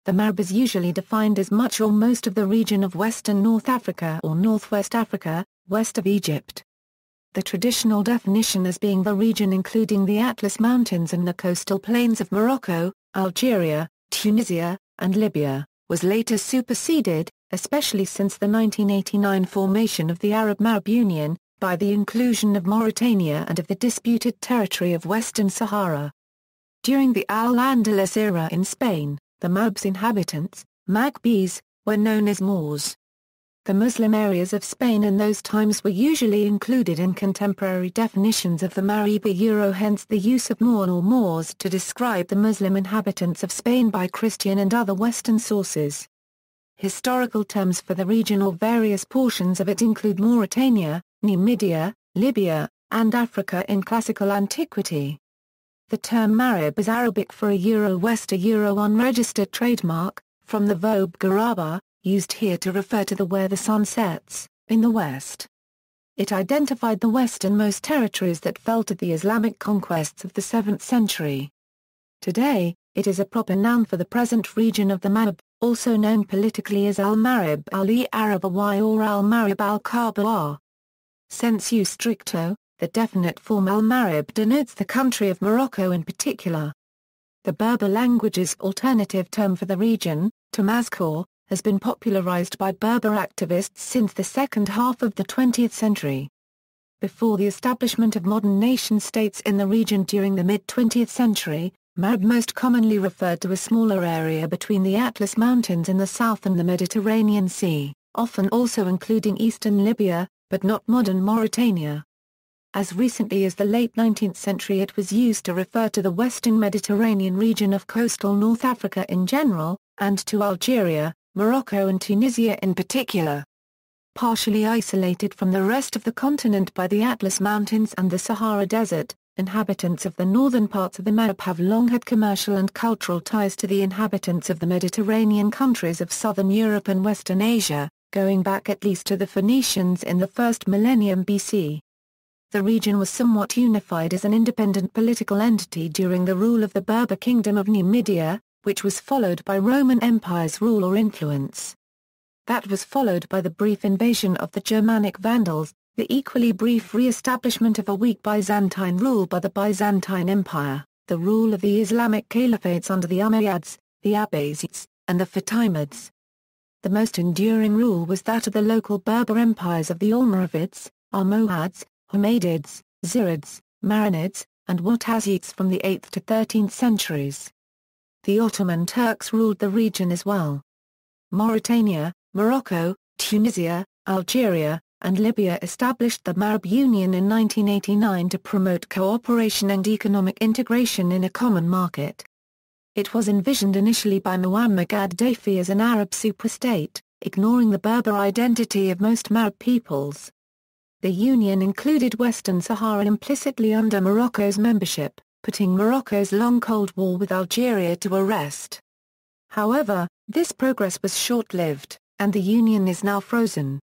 The Maghreb is usually defined as much or most of the region of Western North Africa or Northwest Africa, west of Egypt. The traditional definition as being the region including the Atlas Mountains and the coastal plains of Morocco, Algeria, Tunisia, and Libya, was later superseded, especially since the 1989 formation of the Arab Maghreb Union, by the inclusion of Mauritania and of the disputed territory of Western Sahara. During the Al-Andalus era in Spain, the Maghreb's inhabitants, Maghrebis, were known as Moors. The Muslim areas of Spain in those times were usually included in contemporary definitions of the Maghreb, hence the use of Moor or Moors to describe the Muslim inhabitants of Spain by Christian and other Western sources. Historical terms for the region or various portions of it include Mauritania, Numidia, Libya, and Africa in classical antiquity. The term Maghreb is Arabic for a West unregistered trademark, from the verb gharaba, used here to refer to where the sun sets, in the west. It identified the westernmost territories that fell to the Islamic conquests of the 7th century. Today, it is a proper noun for the present region of the Maghreb, also known politically as al-Maghrib al-Arabi or al-Maghrib al-Kaaba. Sensu stricto, the definite form al-Maghrib denotes the country of Morocco in particular. The Berber language's alternative term for the region, Tamazgha, has been popularized by Berber activists since the second half of the 20th century. Before the establishment of modern nation-states in the region during the mid-20th century, Maghreb most commonly referred to a smaller area between the Atlas Mountains in the south and the Mediterranean Sea, often also including eastern Libya, but not modern Mauritania. As recently as the late 19th century it was used to refer to the western Mediterranean region of coastal North Africa in general, and to Algeria, Morocco and Tunisia in particular. Partially isolated from the rest of the continent by the Atlas Mountains and the Sahara Desert, inhabitants of the northern parts of the Maghreb have long had commercial and cultural ties to the inhabitants of the Mediterranean countries of southern Europe and western Asia, going back at least to the Phoenicians in the first millennium BC. The region was somewhat unified as an independent political entity during the rule of the Berber Kingdom of Numidia, which was followed by Roman Empire's rule or influence. That was followed by the brief invasion of the Germanic Vandals, the equally brief re-establishment of a weak Byzantine rule by the Byzantine Empire, the rule of the Islamic caliphates under the Umayyads, the Abbasids, and the Fatimids. The most enduring rule was that of the local Berber empires of the Almoravids, Almohads, Humaydids, Zirids, Marinids, and Mu'tazids from the 8th to 13th centuries. The Ottoman Turks ruled the region as well. Mauritania, Morocco, Tunisia, Algeria, and Libya established the Maghreb Union in 1989 to promote cooperation and economic integration in a common market. It was envisioned initially by Muammar Gaddafi as an Arab superstate, ignoring the Berber identity of most Maghreb peoples. The union included Western Sahara implicitly under Morocco's membership, putting Morocco's long Cold War with Algeria to a rest. However, this progress was short-lived, and the union is now frozen.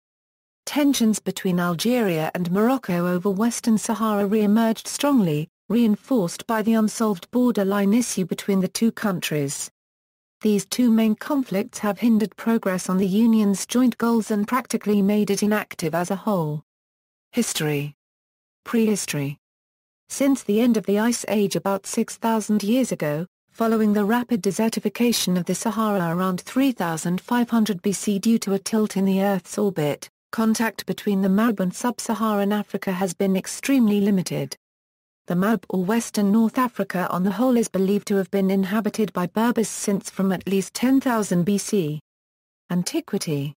Tensions between Algeria and Morocco over Western Sahara re-emerged strongly, reinforced by the unsolved borderline issue between the two countries. These two main conflicts have hindered progress on the union's joint goals and practically made it inactive as a whole. History. Prehistory. Since the end of the Ice Age about 6,000 years ago, following the rapid desertification of the Sahara around 3,500 BC due to a tilt in the Earth's orbit, contact between the Maghreb and sub-Saharan Africa has been extremely limited. The Maghreb or Western North Africa on the whole is believed to have been inhabited by Berbers since from at least 10,000 BC. Antiquity.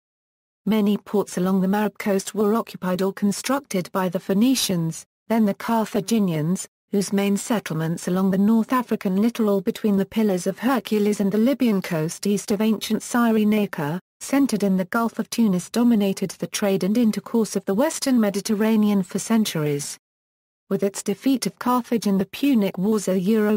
Many ports along the Maghreb coast were occupied or constructed by the Phoenicians, then the Carthaginians, whose main settlements along the North African littoral between the Pillars of Hercules and the Libyan coast east of ancient Cyrenaica, centered in the Gulf of Tunis, dominated the trade and intercourse of the western Mediterranean for centuries. With its defeat of Carthage in the Punic Wars,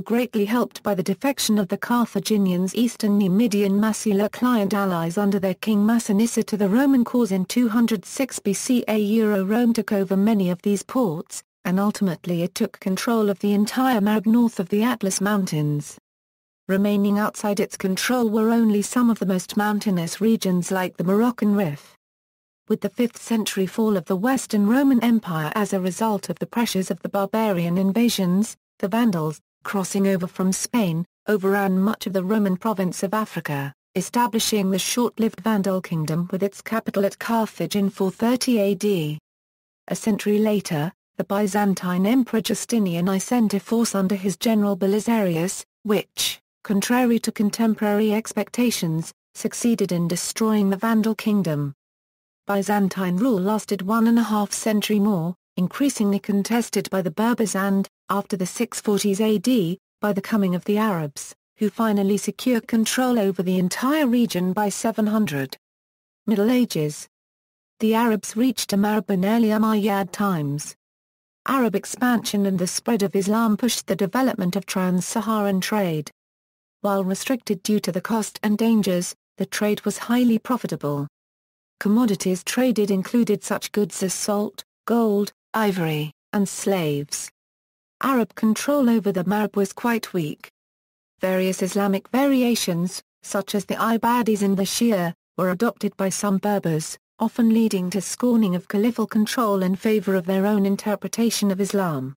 greatly helped by the defection of the Carthaginians' eastern Numidian Massila client allies under their king Massinissa to the Roman cause in 206 BC, Rome took over many of these ports, and ultimately it took control of the entire Maghreb north of the Atlas Mountains. Remaining outside its control were only some of the most mountainous regions like the Moroccan Rif. With the 5th century fall of the Western Roman Empire as a result of the pressures of the barbarian invasions, the Vandals, crossing over from Spain, overran much of the Roman province of Africa, establishing the short-lived Vandal kingdom with its capital at Carthage in 430 AD. A century later, the Byzantine Emperor Justinian I sent a force under his general Belisarius, which, contrary to contemporary expectations, succeeded in destroying the Vandal kingdom. Byzantine rule lasted 1.5 centuries more, increasingly contested by the Berbers and, after the 640s AD, by the coming of the Arabs, who finally secured control over the entire region by 700. Middle Ages. The Arabs reached ʻmæɡrɪb in early Umayyad times. Arab expansion and the spread of Islam pushed the development of trans-Saharan trade. While restricted due to the cost and dangers, the trade was highly profitable. Commodities traded included such goods as salt, gold, ivory, and slaves. Arab control over the Maghreb was quite weak. Various Islamic variations, such as the Ibadis and the Shia, were adopted by some Berbers, often leading to scorning of caliphal control in favor of their own interpretation of Islam.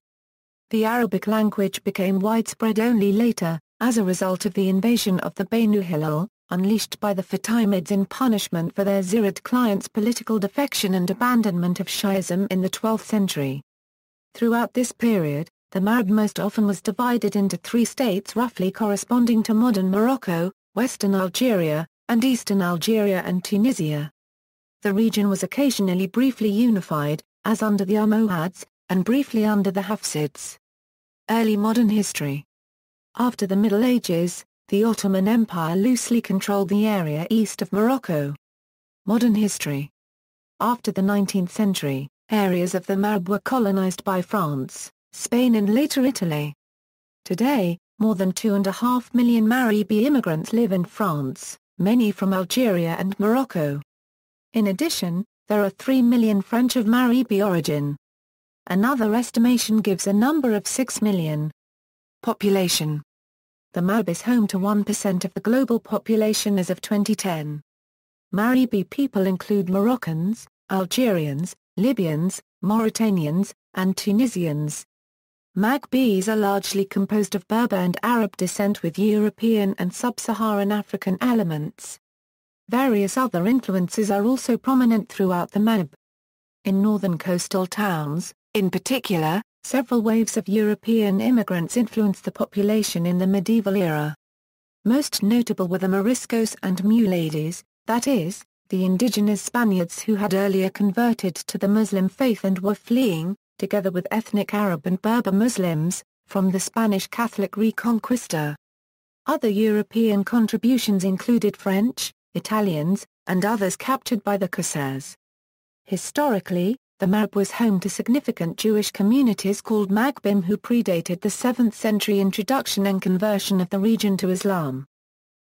The Arabic language became widespread only later, as a result of the invasion of the Banu Hilal, unleashed by the Fatimids in punishment for their Zirid clients' political defection and abandonment of Shi'ism in the 12th century. Throughout this period, the Maghreb most often was divided into 3 states roughly corresponding to modern Morocco, western Algeria, and eastern Algeria and Tunisia. The region was occasionally briefly unified, as under the Almohads, and briefly under the Hafsids. Early modern history. After the Middle Ages, the Ottoman Empire loosely controlled the area east of Morocco. Modern history. After the 19th century, areas of the Maghreb were colonized by France, Spain and later Italy. Today, more than 2.5 million Maghrebi immigrants live in France, many from Algeria and Morocco. In addition, there are 3 million French of Maghrebi origin. Another estimation gives a number of 6 million. Population. The Maghreb is home to 1% of the global population as of 2010. Maghrebi people include Moroccans, Algerians, Libyans, Mauritanians, and Tunisians. Maghrebis are largely composed of Berber and Arab descent with European and sub-Saharan African elements. Various other influences are also prominent throughout the Maghreb. In northern coastal towns, in particular, several waves of European immigrants influenced the population in the medieval era. Most notable were the Moriscos and Mulades, that is, the indigenous Spaniards who had earlier converted to the Muslim faith and were fleeing, together with ethnic Arab and Berber Muslims, from the Spanish Catholic Reconquista. Other European contributions included French, Italians, and others captured by the Corsairs. Historically, the Maghreb was home to significant Jewish communities called Maghrebim who predated the 7th century introduction and conversion of the region to Islam.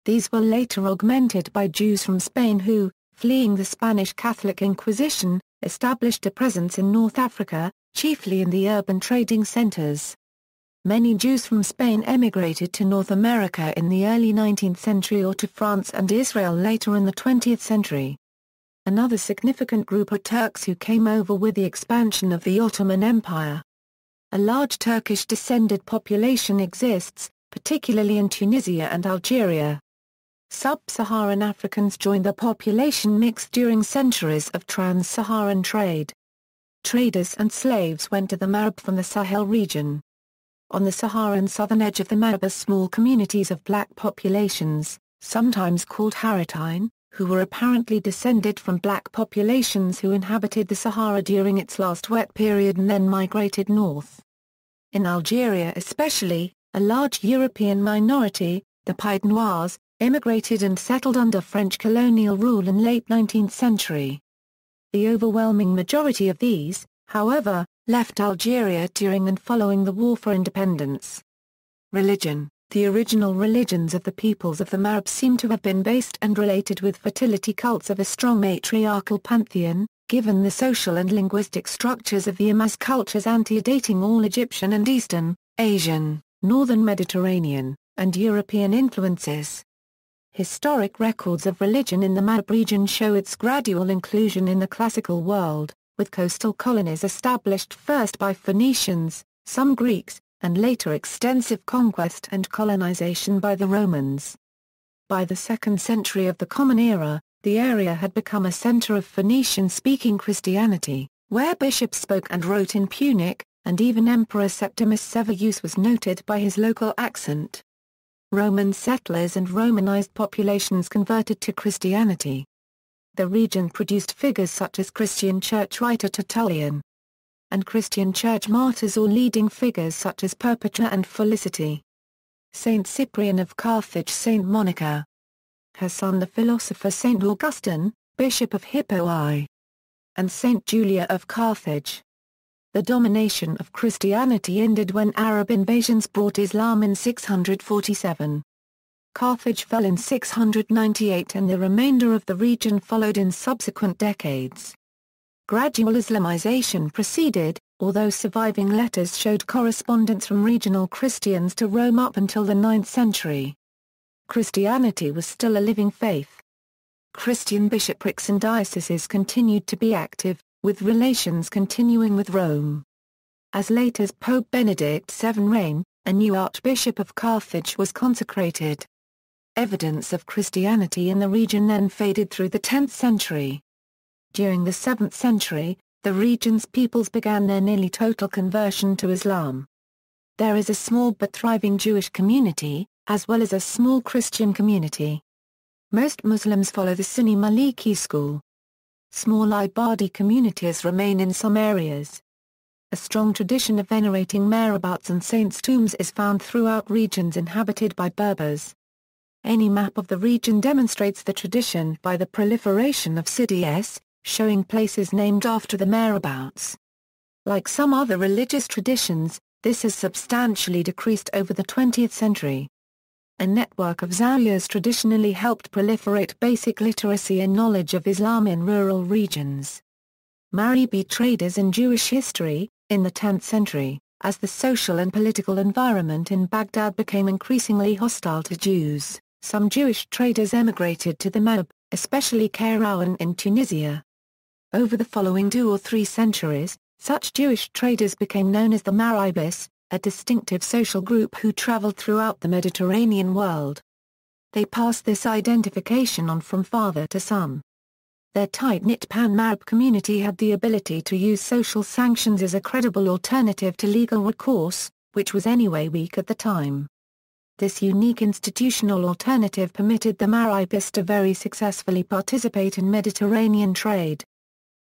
These were later augmented by Jews from Spain who, fleeing the Spanish Catholic Inquisition, established a presence in North Africa, chiefly in the urban trading centers. Many Jews from Spain emigrated to North America in the early 19th century or to France and Israel later in the 20th century. Another significant group are Turks who came over with the expansion of the Ottoman Empire. A large Turkish-descended population exists, particularly in Tunisia and Algeria. Sub-Saharan Africans joined the population mix during centuries of trans-Saharan trade. Traders and slaves went to the Maghreb from the Sahel region. On the Saharan southern edge of the Maghreb are small communities of black populations, sometimes called Haratine, who were apparently descended from black populations who inhabited the Sahara during its last wet period and then migrated north. In Algeria especially, a large European minority, the Pied Noirs, immigrated and settled under French colonial rule in late 19th century. The overwhelming majority of these, however, left Algeria during and following the War for Independence. Religion. The original religions of the peoples of the Maghreb seem to have been based and related with fertility cults of a strong matriarchal pantheon, given the social and linguistic structures of the Amaz cultures antedating all Egyptian and Eastern, Asian, Northern Mediterranean, and European influences. Historic records of religion in the Maghreb region show its gradual inclusion in the classical world, with coastal colonies established first by Phoenicians, some Greeks, and later extensive conquest and colonization by the Romans. By the 2nd century of the Common Era, the area had become a center of Phoenician-speaking Christianity, where bishops spoke and wrote in Punic, and even Emperor Septimus Severus was noted by his local accent. Roman settlers and Romanized populations converted to Christianity. The region produced figures such as Christian church writer Tertullian and Christian church martyrs or leading figures such as Perpetua and Felicity. Saint Cyprian of Carthage, Saint Monica, her son the philosopher Saint Augustine, Bishop of Hippo, and Saint Julia of Carthage. The domination of Christianity ended when Arab invasions brought Islam in 647. Carthage fell in 698 and the remainder of the region followed in subsequent decades. Gradual Islamization proceeded, although surviving letters showed correspondence from regional Christians to Rome up until the 9th century. Christianity was still a living faith. Christian bishoprics and dioceses continued to be active, with relations continuing with Rome. As late as Pope Benedict VII's reign, a new Archbishop of Carthage was consecrated. Evidence of Christianity in the region then faded through the 10th century. During the 7th century, the region's peoples began their nearly total conversion to Islam. There is a small but thriving Jewish community, as well as a small Christian community. Most Muslims follow the Sunni Maliki school. Small Ibadi communities remain in some areas. A strong tradition of venerating ma'rabats and saints' tombs is found throughout regions inhabited by Berbers. Any map of the region demonstrates the tradition by the proliferation of cities, showing places named after the ma'rabats. Like some other religious traditions, this has substantially decreased over the 20th century. A network of zawiyas traditionally helped proliferate basic literacy and knowledge of Islam in rural regions. Maghrebi traders in Jewish history, in the 10th century, as the social and political environment in Baghdad became increasingly hostile to Jews, some Jewish traders emigrated to the Maghreb, especially Kairouan in Tunisia. Over the following 2 or 3 centuries, such Jewish traders became known as the Maghrebis, a distinctive social group who traveled throughout the Mediterranean world. They passed this identification on from father to son. Their tight-knit Pan-Maghreb community had the ability to use social sanctions as a credible alternative to legal recourse, which was anyway weak at the time. This unique institutional alternative permitted the Maghrebis to very successfully participate in Mediterranean trade.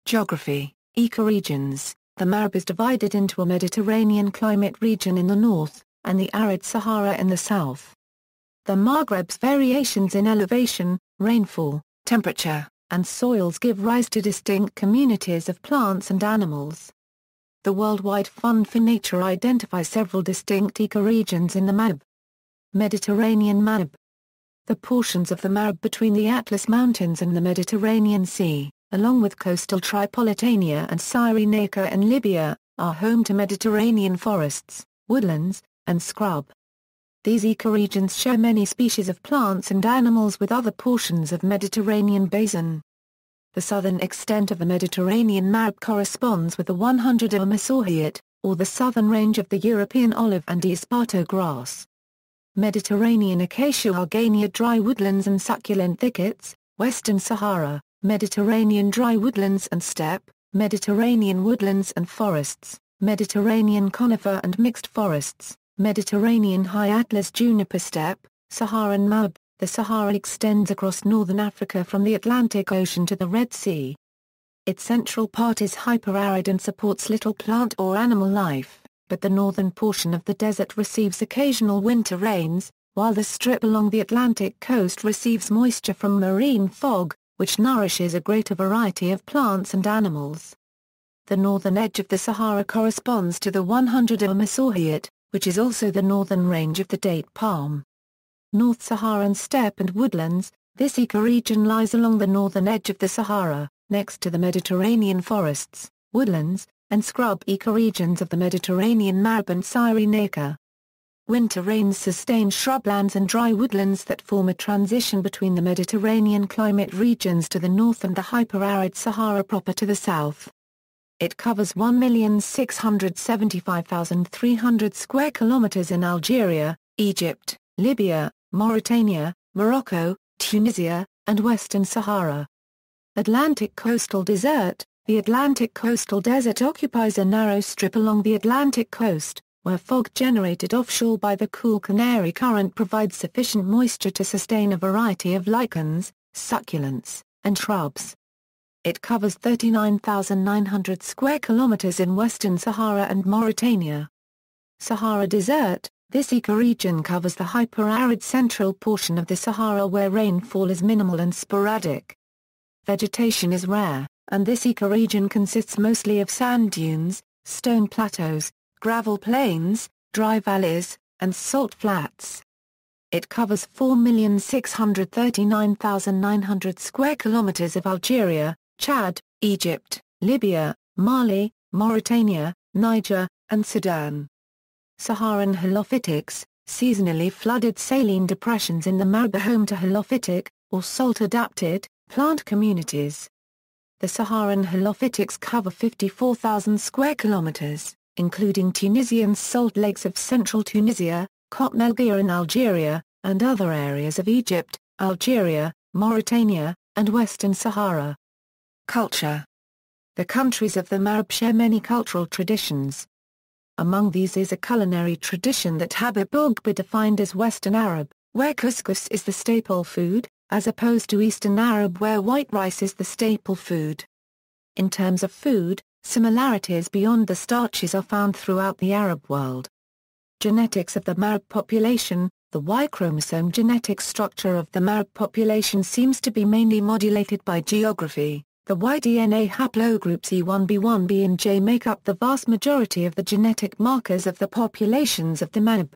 Geography, ecoregions. The Maghreb is divided into a Mediterranean climate region in the north, and the arid Sahara in the south. The Maghreb's variations in elevation, rainfall, temperature, and soils give rise to distinct communities of plants and animals. The Worldwide Fund for Nature identifies several distinct ecoregions in the Maghreb. Mediterranean Maghreb. The portions of the Maghreb between the Atlas Mountains and the Mediterranean Sea, along with coastal Tripolitania and Cyrenaica in Libya, are home to Mediterranean forests, woodlands, and scrub. These ecoregions share many species of plants and animals with other portions of Mediterranean basin. The southern extent of the Mediterranean Maghreb corresponds with the 100 Amaziɣ, or the southern range of the European olive and esparto grass. Mediterranean acacia argania dry woodlands and succulent thickets, Western Sahara, Mediterranean dry woodlands and steppe, Mediterranean woodlands and forests, Mediterranean conifer and mixed forests, Mediterranean high Atlas juniper steppe, Saharan Maghreb. The Sahara extends across northern Africa from the Atlantic Ocean to the Red Sea. Its central part is hyper-arid and supports little plant or animal life, but the northern portion of the desert receives occasional winter rains, while the strip along the Atlantic coast receives moisture from marine fog, which nourishes a greater variety of plants and animals. The northern edge of the Sahara corresponds to the 100 Amaziɣ, which is also the northern range of the date palm. North Saharan steppe and woodlands. This ecoregion lies along the northern edge of the Sahara, next to the Mediterranean forests, woodlands, and scrub ecoregions of the Mediterranean Maghreb and Cyrenaica. Winter rains sustain shrublands and dry woodlands that form a transition between the Mediterranean climate regions to the north and the hyper-arid Sahara proper to the south. It covers 1,675,300 square kilometers in Algeria, Egypt, Libya, Mauritania, Morocco, Tunisia, and Western Sahara. Atlantic Coastal Desert. The Atlantic Coastal Desert occupies a narrow strip along the Atlantic coast, where fog generated offshore by the cool Canary Current provides sufficient moisture to sustain a variety of lichens, succulents, and shrubs. It covers 39,900 square kilometers in Western Sahara and Mauritania. Sahara Desert. This ecoregion covers the hyper-arid central portion of the Sahara where rainfall is minimal and sporadic. Vegetation is rare, and this ecoregion consists mostly of sand dunes, stone plateaus, gravel plains, dry valleys, and salt flats. It covers 4,639,900 square kilometers of Algeria, Chad, Egypt, Libya, Mali, Mauritania, Niger, and Sudan. Saharan halophytics, seasonally flooded saline depressions in the Maghreb are home to halophytic, or salt-adapted, plant communities. The Saharan halophytics cover 54,000 square kilometers, including Tunisian salt lakes of central Tunisia, ʻmæɡrɪb in Algeria, and other areas of Egypt, Algeria, Mauritania, and Western Sahara. Culture. The countries of the Maghreb share many cultural traditions. Among these is a culinary tradition that Habib Bourguiba defined as Western Arab, where couscous is the staple food, as opposed to Eastern Arab where white rice is the staple food. In terms of food, similarities beyond the starches are found throughout the Arab world. Genetics of the Maghreb population. The Y chromosome genetic structure of the Maghreb population seems to be mainly modulated by geography. The Y DNA haplogroups E1b1b and J make up the vast majority of the genetic markers of the populations of the Maghreb.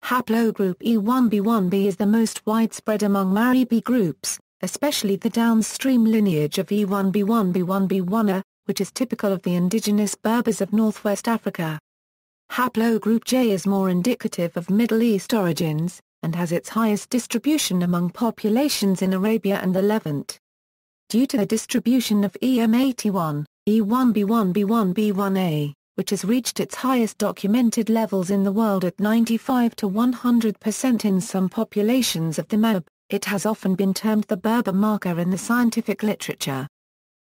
Haplogroup E1b1b is the most widespread among Maghrebi groups, especially the downstream lineage of E1b1b1b1a, which is typical of the indigenous Berbers of northwest Africa. Haplogroup J is more indicative of Middle East origins, and has its highest distribution among populations in Arabia and the Levant. Due to the distribution of EM81, E1b1b1b1a, which has reached its highest documented levels in the world at 95 to 100% in some populations of the Maghreb, it has often been termed the Berber Marker in the scientific literature.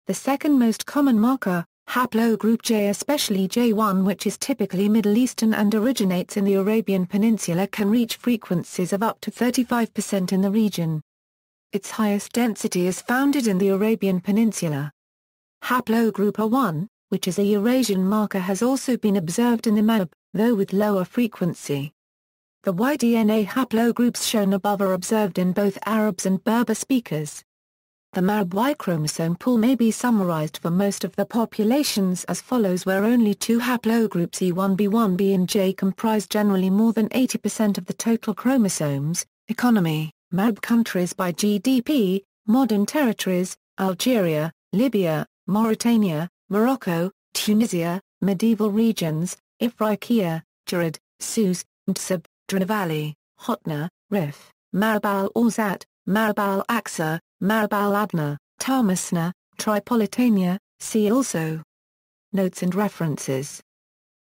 The second most common marker, haplogroup J, especially J1, which is typically Middle Eastern and originates in the Arabian Peninsula, can reach frequencies of up to 35% in the region. Its highest density is found in the Arabian Peninsula. Haplogroup A1, which is a Eurasian marker, has also been observed in the Maghreb, though with lower frequency. The Y-DNA haplogroups shown above are observed in both Arabs and Berber speakers. The Maghreb Y chromosome pool may be summarized for most of the populations as follows, where only two haplogroups E1b1b and J comprise generally more than 80% of the total chromosomes. Economy. Maghreb countries by GDP, modern territories, Algeria, Libya, Mauritania, Morocco, Tunisia, medieval regions, Ifriqiya, Jared, Sousse, Mtsab, Drina Valley, Hotna, Rif, Maghreb al-Awsat, Maghreb al-Aqsa, Maghreb al-Adna, Tamazgha, Tripolitania, see also. Notes and references.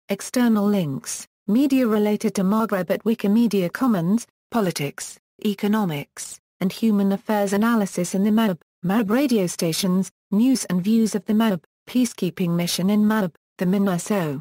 External links, media related to Maghreb at Wikimedia Commons, politics, economics, and human affairs analysis in the Maghreb, Maghreb radio stations, news and views of the Maghreb, peacekeeping mission in Maghreb, the MINUSO.